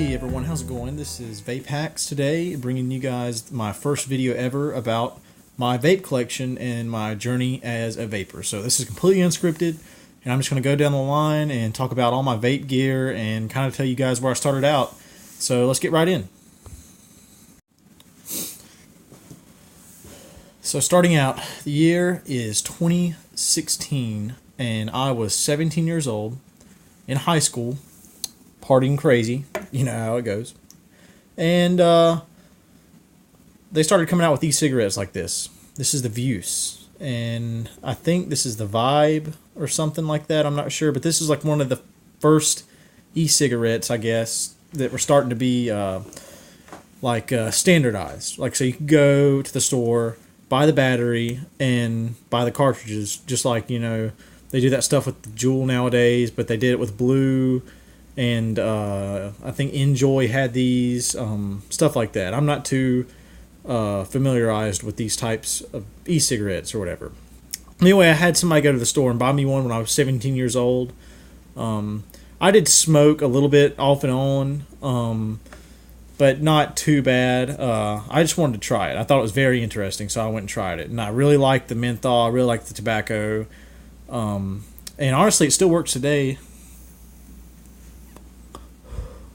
Hey everyone, how's it going? This is Vape Hacks today, bringing you guys my first video ever about my vape collection and my journey as a vapor. So this is completely unscripted, and I'm just going to go down the line and talk about all my vape gear and kind of tell you guys where I started out. So let's get right in. So starting out, the year is 2016, and I was 17 years old in high school, partying crazy, you know how it goes. And they started coming out with e-cigarettes like this. This is the Vuse, and I think this is the Vibe or something like that. I'm not sure, but this is like one of the first e-cigarettes, I guess, that were starting to be standardized. Like, so you could go to the store, buy the battery, and buy the cartridges, just like, you know, they do that stuff with the Juul nowadays, but they did it with Blue. And I think Enjoy had these, stuff like that. I'm not too familiarized with these types of e-cigarettes or whatever. Anyway, I had somebody go to the store and buy me one when I was 17 years old. I did smoke a little bit off and on, but not too bad. I just wanted to try it. I thought it was very interesting, so I went and tried it. And I really liked the menthol. I really liked the tobacco. And honestly, it still works today.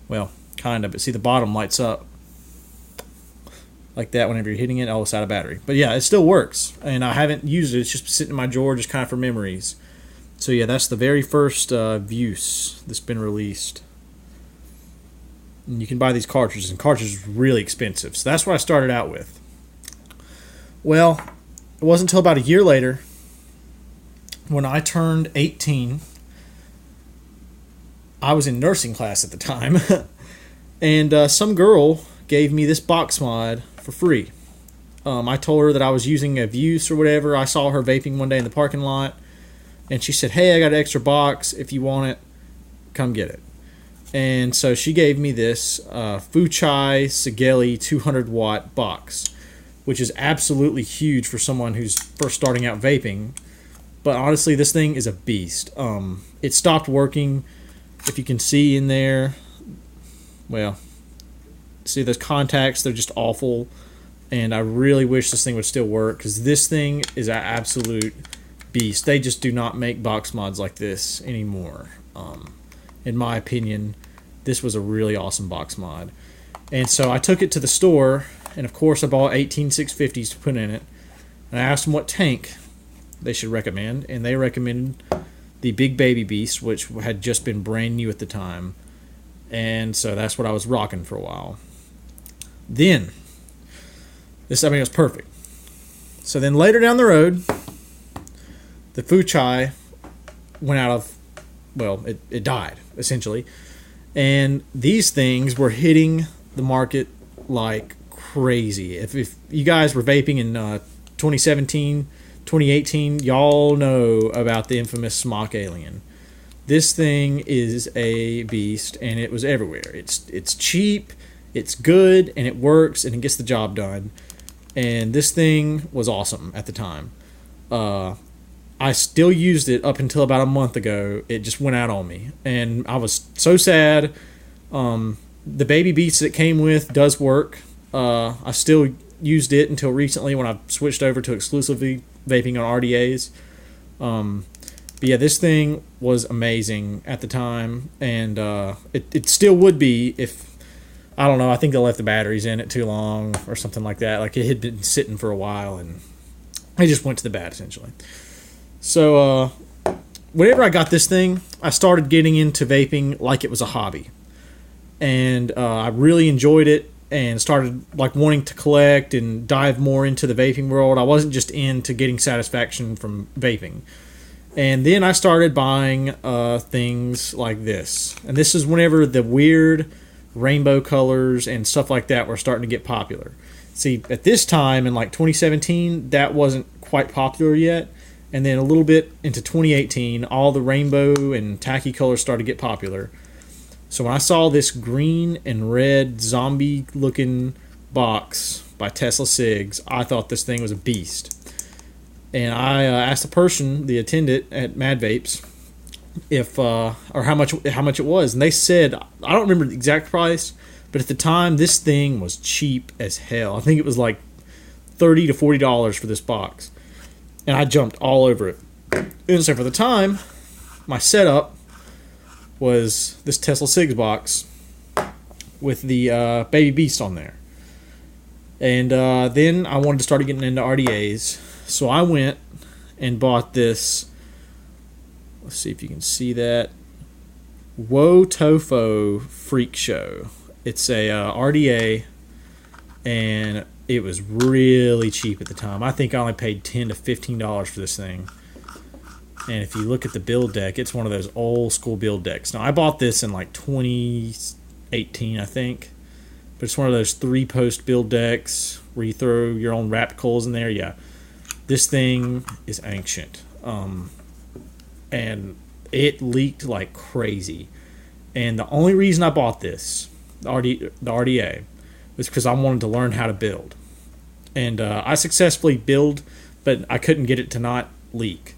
Well, kind of, but see, the bottom lights up like that whenever you're hitting it. Oh, it's out of battery. But yeah, it still works, and I haven't used it. It's just sitting in my drawer just kind of for memories. So yeah, that's the very first Vuse that's been released. And you can buy these cartridges, and cartridges are really expensive. So that's what I started out with. Well, it wasn't until about a year later when I turned 18. I was in nursing class at the time, and some girl gave me this box mod for free. I told her that I was using a Vuse or whatever. I saw her vaping one day in the parking lot, and she said, "Hey, I got an extra box. If you want it, come get it." And so she gave me this Fuchai Sigeli 200 watt box, which is absolutely huge for someone who's first starting out vaping. But honestly, this thing is a beast. It stopped working. If you can see in there, well, see those contacts, they're just awful, and I really wish this thing would still work, because this thing is an absolute beast. They just do not make box mods like this anymore. In my opinion, this was a really awesome box mod. And so I took it to the store, and of course I bought 18 650s to put in it, and I asked them what tank they should recommend, and they recommended the Big Baby Beast, which had just been brand new at the time. And so that's what I was rocking for a while. Then, it was perfect. So then later down the road, the Fuchai went out of, well, it died, essentially. And these things were hitting the market like crazy. If you guys were vaping in 2017, 2018, y'all know about the infamous Smock Alien. This thing is a beast, and it was everywhere. It's cheap, it's good, and it works, and it gets the job done. And this thing was awesome at the time. I still used it up until about a month ago. It just went out on me, and I was so sad. The Baby Beast that it came with does work. I still used it until recently when I switched over to exclusively vaping on RDAs. But yeah, this thing was amazing at the time, and it still would be if, I don't know, I think they left the batteries in it too long or something like that. Like, it had been sitting for a while, and it just went to the bad, essentially. So whenever I got this thing, I started getting into vaping like it was a hobby, and I really enjoyed it, and started like wanting to collect and dive more into the vaping world. I wasn't just into getting satisfaction from vaping. And then I started buying things like this. And this is whenever the weird rainbow colors and stuff like that were starting to get popular. See, at this time in like 2017, that wasn't quite popular yet. And then a little bit into 2018, all the rainbow and tacky colors started to get popular. So when I saw this green and red zombie-looking box by Tesla Cigs, I thought this thing was a beast. And I asked the person, the attendant at Mad Vapes, if or how much it was, and they said, I don't remember the exact price, but at the time this thing was cheap as hell. I think it was like $30 to $40 for this box, and I jumped all over it. And so for the time, my setup was this Tesla Sigs box with the Baby Beast on there. And then I wanted to start getting into RDAs, so I went and bought this. Let's see if you can see that. Woe Tofo Freak Show. It's a RDA, and it was really cheap at the time. I think I only paid $10 to $15 for this thing. And if you look at the build deck, it's one of those old school build decks. Now, I bought this in like 2018, I think. But it's one of those 3-post build decks where you throw your own wrapped coils in there. Yeah, this thing is ancient. And it leaked like crazy. And the only reason I bought this, the RDA, was because I wanted to learn how to build. And I successfully build, but I couldn't get it to not leak,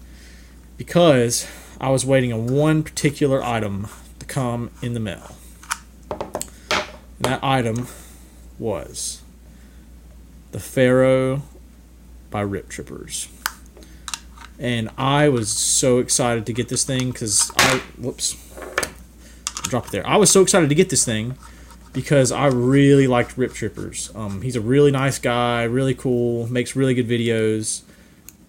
because I was waiting on one particular item to come in the mail. And that item was the Pharaoh by Rip Trippers. And I was so excited to get this thing because drop it there. I was so excited to get this thing because I really liked Rip Trippers. He's a really nice guy, really cool, makes really good videos.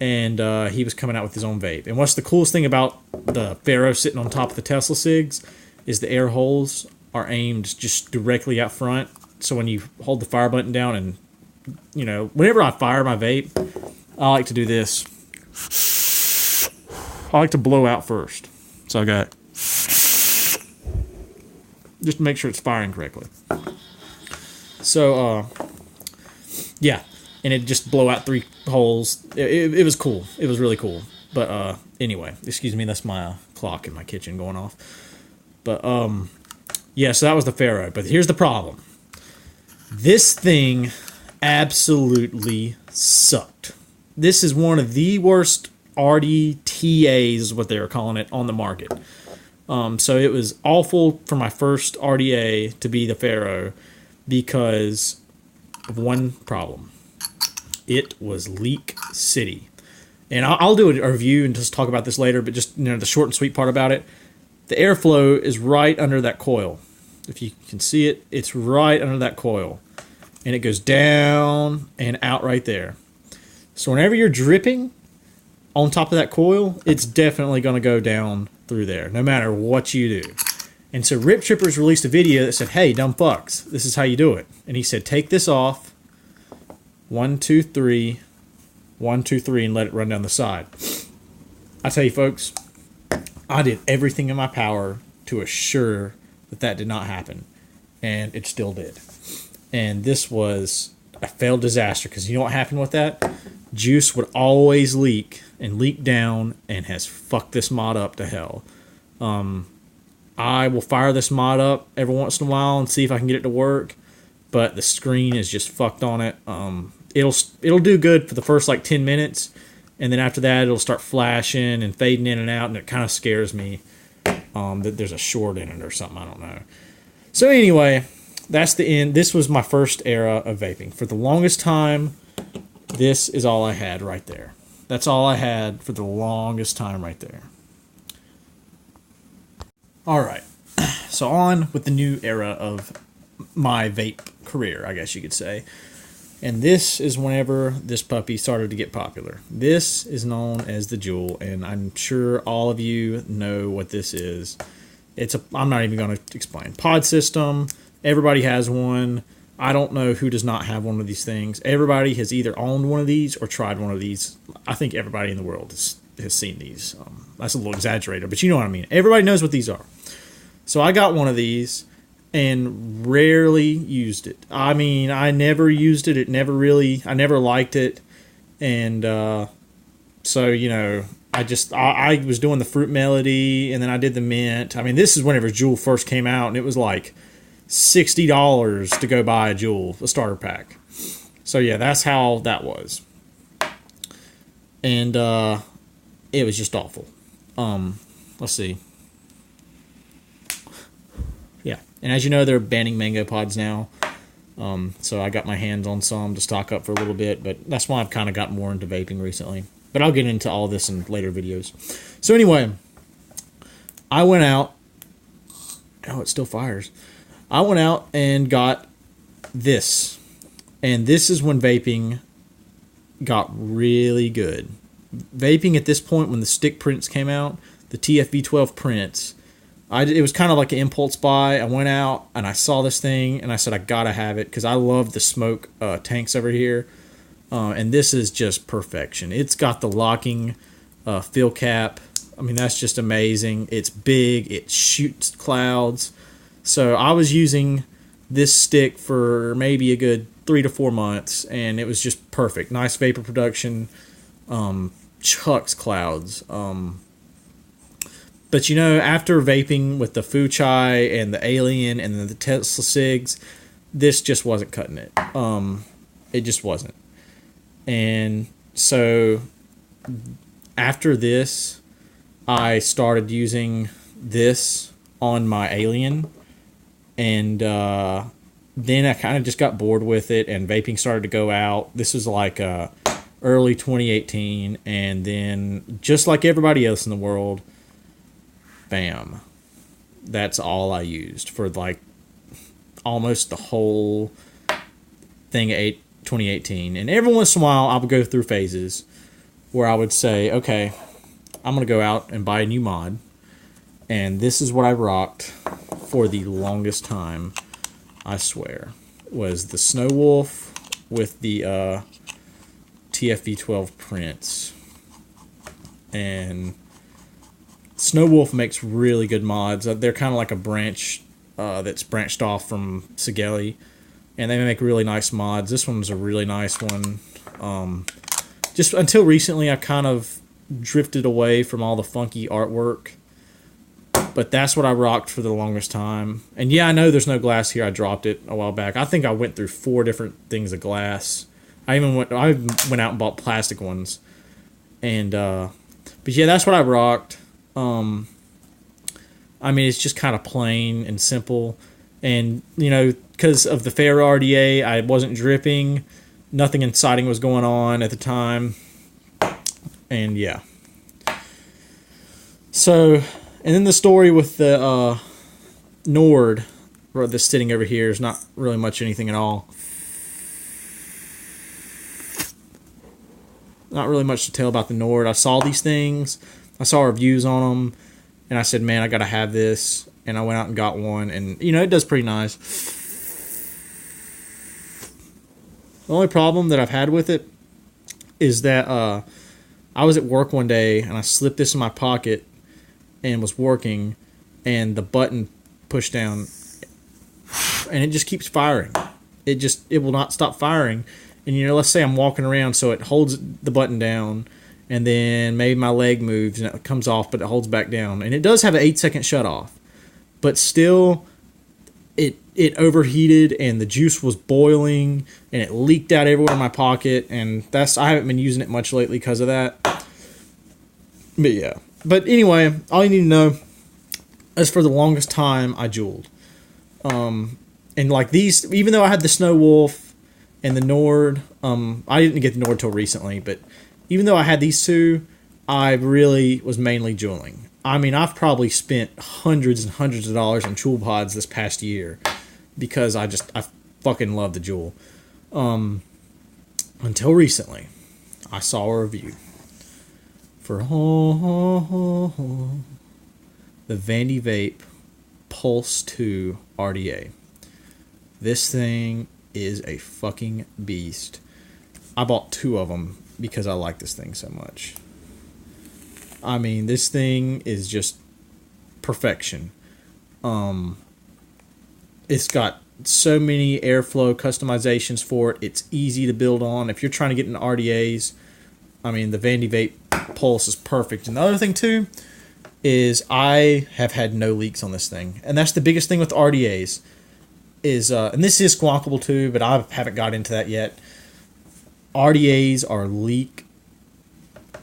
And he was coming out with his own vape. And what's the coolest thing about the Pharaoh sitting on top of the Tesla Sigs is the air holes are aimed just directly out front. So when you hold the fire button down and, whenever I fire my vape, I like to do this. I like to blow out first. So I got, just to make sure it's firing correctly. So, yeah. And it just blow out 3 holes. It was cool. It was really cool. But anyway, excuse me, that's my clock in my kitchen going off. But yeah, so that was the Pharaoh. But here's the problem. This thing absolutely sucked. This is one of the worst RDTAs, is what they were calling it, on the market. So it was awful for my first RDA to be the Pharaoh because of one problem. It was Leak City. And I'll do a review and just talk about this later, but just the short and sweet part about it. The airflow is right under that coil. If you can see it, it's right under that coil. And it goes down and out right there. So whenever you're dripping on top of that coil, it's definitely going to go down through there, no matter what you do. And so Rip Trippers released a video that said, hey, dumb fucks, this is how you do it. And he said, take this off. 1, 2, 3. 1, 2, 3, and let it run down the side. I tell you, folks, I did everything in my power to assure that did not happen. And it still did. And this was a failed disaster, because you know what happened with that? Juice would always leak and leak down, and has fucked this mod up to hell. I will fire this mod up every once in a while and see if I can get it to work, but the screen is just fucked on it. It'll do good for the first like 10 minutes, and then after that it'll start flashing and fading in and out, and it kind of scares me that there's a short in it or something. I don't know. So anyway, that's the end. This was my first era of vaping. For the longest time, this is all I had right there. That's all I had for the longest time right there. Alright, so on with the new era of my vape career, I guess you could say. And this is whenever this puppy started to get popular. This is known as the Juul, and I'm sure all of you know what this is. I'm not even going to explain. Pod system, everybody has one. I don't know who does not have one of these things. Everybody has either owned one of these or tried one of these. I think everybody in the world has seen these. That's a little exaggerated, but you know what I mean. Everybody knows what these are. So I got one of these and rarely used it. I mean, I never used it. I never liked it. And so, I was doing the Fruit Melody, and then I did the Mint. I mean, this is whenever Juul first came out, and it was like $60 to go buy a Juul, a starter pack. So yeah, that's how that was. And it was just awful. Let's see. And as you know, they're banning mango pods now. So I got my hands on some to stock up for a little bit, but that's why I've kind of gotten more into vaping recently. But I'll get into all this in later videos. So anyway, I went out. Oh, it still fires. I went out and got this. And this is when vaping got really good. Vaping at this point, when the stick prints came out, the TFV12 prints, it was kind of like an impulse buy. I went out and I saw this thing and I said I gotta have it because I love the smoke tanks over here, and this is just perfection. It's got the locking fill cap. I mean, that's just amazing. It's big. It shoots clouds. So I was using this stick for maybe a good 3 to 4 months, and it was just perfect. Nice vapor production, chucks clouds. But you know, after vaping with the Fuchai and the Alien and the Tesla Cigs, this just wasn't cutting it. It just wasn't. And so after this, I started using this on my Alien, and then I kind of just got bored with it, and vaping started to go out. This was like early 2018, and then just like everybody else in the world, bam, that's all I used for like almost the whole thing at 2018. And every once in a while I would go through phases where I would say, okay, I'm gonna go out and buy a new mod, and this is what I rocked for the longest time, I swear, was the Snow Wolf with the TFV12 prints. And Snow Wolf makes really good mods. They're kind of like a branch that's branched off from Sigelli, and they make really nice mods. This one's a really nice one. Just until recently, I kind of drifted away from all the funky artwork, but that's what I rocked for the longest time. And yeah, I know there's no glass here. I dropped it a while back. I think I went through 4 different things of glass. I went out and bought plastic ones, and but yeah, that's what I rocked. I mean, it's just kind of plain and simple, and you know, because of the Ferro RDA, I wasn't dripping, nothing inciting was going on at the time, and yeah. So, and then the story with the Nord, that's sitting over here, is not really much anything at all. Not really much to tell about the Nord. I saw these things. I saw reviews on them, and I said, man, I got to have this. And I went out and got one, and, you know, it does pretty nice. The only problem that I've had with it is that I was at work one day, and I slipped this in my pocket and was working, and the button pushed down, and it just keeps firing. It will not stop firing. And, you know, let's say I'm walking around, so it holds the button down, and then maybe my leg moves and it comes off, but it holds back down. And it does have an 8-second shut off, but still it overheated and the juice was boiling and it leaked out everywhere in my pocket. And I haven't been using it much lately because of that. But yeah. But anyway, all you need to know is for the longest time I jeweled. And like these, even though I had the Snow Wolf and the Nord, I didn't get the Nord till recently, but even though I had these two, I really was mainly jeweling. I mean, I've probably spent hundreds and hundreds of dollars on jewel pods this past year because I fucking love the jewel. Until recently, I saw a review for the Vandy Vape Pulse 2 RDA. This thing is a fucking beast. I bought 2 of them because I like this thing so much. I mean, this thing is just perfection. It's got so many airflow customizations for it. It's easy to build on. If you're trying to get into RDAs, I mean, the Vandy Vape Pulse is perfect. And the other thing, too, is I have had no leaks on this thing. And that's the biggest thing with RDAs. And this is squawkable, too, but I haven't got into that yet. RDAs are leak,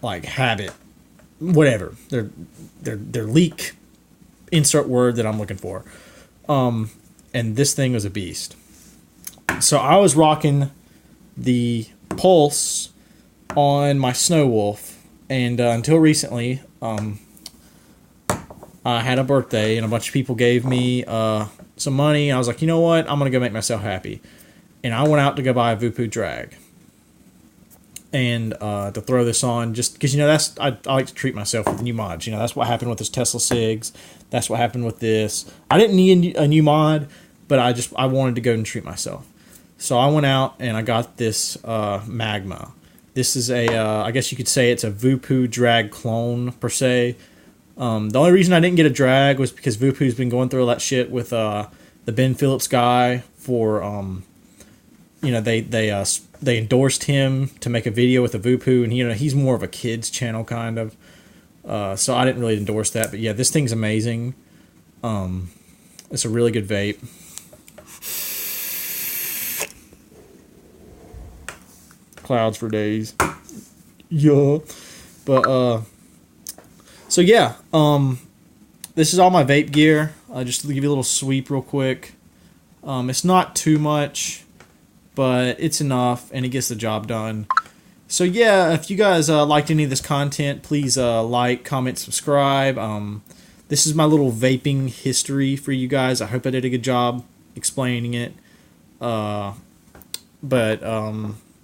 like, habit. Whatever. They're leak, insert word that I'm looking for. and this thing was a beast. So I was rocking the Pulse on my Snow Wolf, and until recently, I had a birthday, and a bunch of people gave me some money. I was like, you know what? I'm going to go make myself happy. And I went out to go buy a Voopoo Drag. And to throw this on, just because, you know, I like to treat myself with new mods. You know, that's what happened with this Tesla Sigs. That's what happened with this. I didn't need a new mod, but I wanted to go and treat myself. So I went out and I got this Magma. This is I guess you could say it's a Voopoo Drag clone, per se. The only reason I didn't get a drag was because Voopoo's been going through all that shit with the Ben Phillips guy for, you know, they endorsed him to make a video with a Voopoo, and, you know, he's more of a kids channel kind of. So I didn't really endorse that, but yeah, this thing's amazing. It's a really good vape. Clouds for days. Yeah. But so yeah, this is all my vape gear. Just to give you a little sweep real quick. It's not too much, but it's enough, and it gets the job done. So yeah, if you guys liked any of this content, please like, comment, subscribe. This is my little vaping history for you guys. I hope I did a good job explaining it.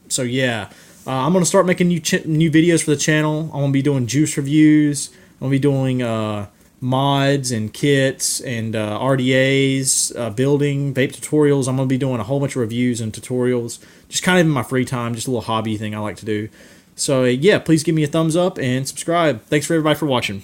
So yeah, I'm going to start making new videos for the channel. I'm going to be doing juice reviews. I'm going to be doing mods and kits and RDAs, building, vape tutorials. I'm going to be doing a whole bunch of reviews and tutorials, just kind of in my free time, just a little hobby thing I like to do. So yeah, please give me a thumbs up and subscribe. Thanks for everybody for watching.